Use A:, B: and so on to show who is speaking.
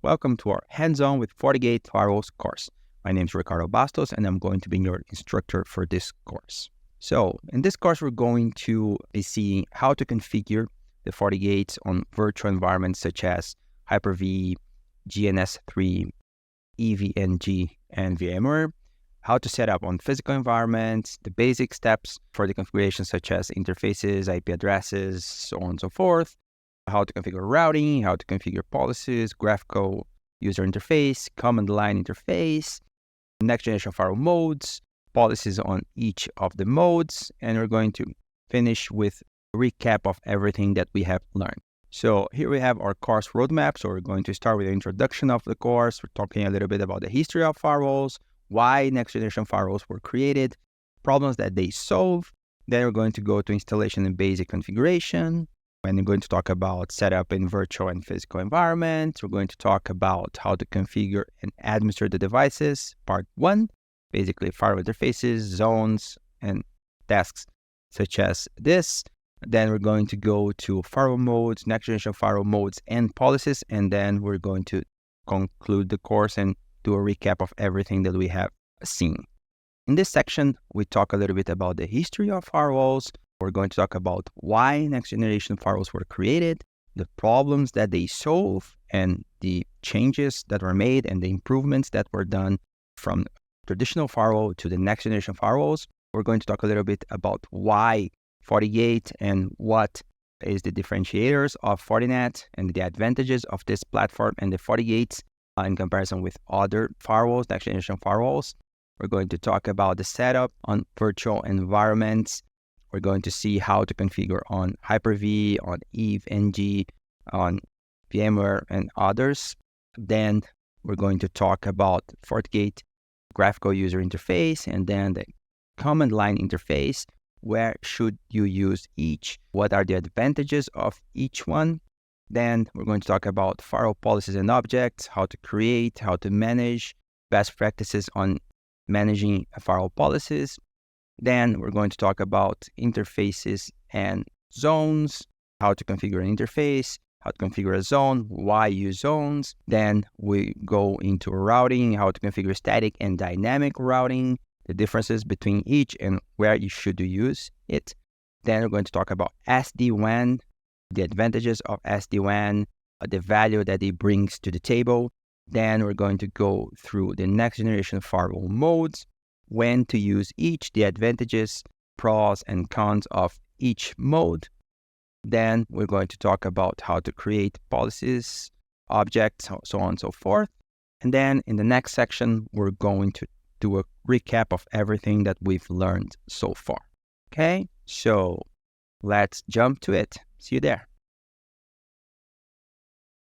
A: Welcome to our Hands-On with FortiGate Firewalls course. My name is Ricardo Bastos and I'm going to be your instructor for this course. So in this course, we're going to be seeing how to configure the FortiGates on virtual environments such as Hyper-V, GNS3, EVNG, and VMware, how to set up on physical environments, the basic steps for the configuration such as interfaces, IP addresses, so on and so forth, how to configure routing, how to configure policies, graphical user interface, command line interface, next generation firewall modes, policies on each of the modes, and we're going to finish with a recap of everything that we have learned. So here we have our course roadmap. So we're going to start with the introduction of the course. We're talking a little bit about the history of firewalls, why next generation firewalls were created, problems that they solve. Then we're going to go to installation and basic configuration. And we're going to talk about setup in virtual and physical environments. We're going to talk about how to configure and administer the devices, part 1, basically firewall interfaces, zones, and tasks such as this. Then we're going to go to firewall modes, next generation firewall modes, and policies. And then we're going to conclude the course and do a recap of everything that we have seen. In this section, we talk a little bit about the history of firewalls. We're going to talk about why next generation firewalls were created, the problems that they solve, and the changes that were made and the improvements that were done from traditional firewall to the next generation firewalls. We're going to talk a little bit about why FortiGate and what is the differentiators of Fortinet and the advantages of this platform and the FortiGates in comparison with other firewalls, next generation firewalls. We're going to talk about the setup on virtual environments. We're going to see how to configure on Hyper-V, on EVNG, on VMware, and others. Then we're going to talk about FortiGate graphical user interface, and then the command line interface. Where should you use each? What are the advantages of each one? Then we're going to talk about firewall policies and objects, how to create, how to manage, best practices on managing firewall policies. Then we're going to talk about interfaces and zones, how to configure an interface, how to configure a zone, why use zones. Then we go into routing, how to configure static and dynamic routing, the differences between each and where you should use it. Then we're going to talk about SD-WAN, the advantages of SD-WAN, the value that it brings to the table. Then we're going to go through the next generation firewall modes, when to use each, the advantages, pros and cons of each mode. Then we're going to talk about how to create policies, objects, so on and so forth. And then in the next section, we're going to do a recap of everything that we've learned so far. Okay, so let's jump to it. See you there.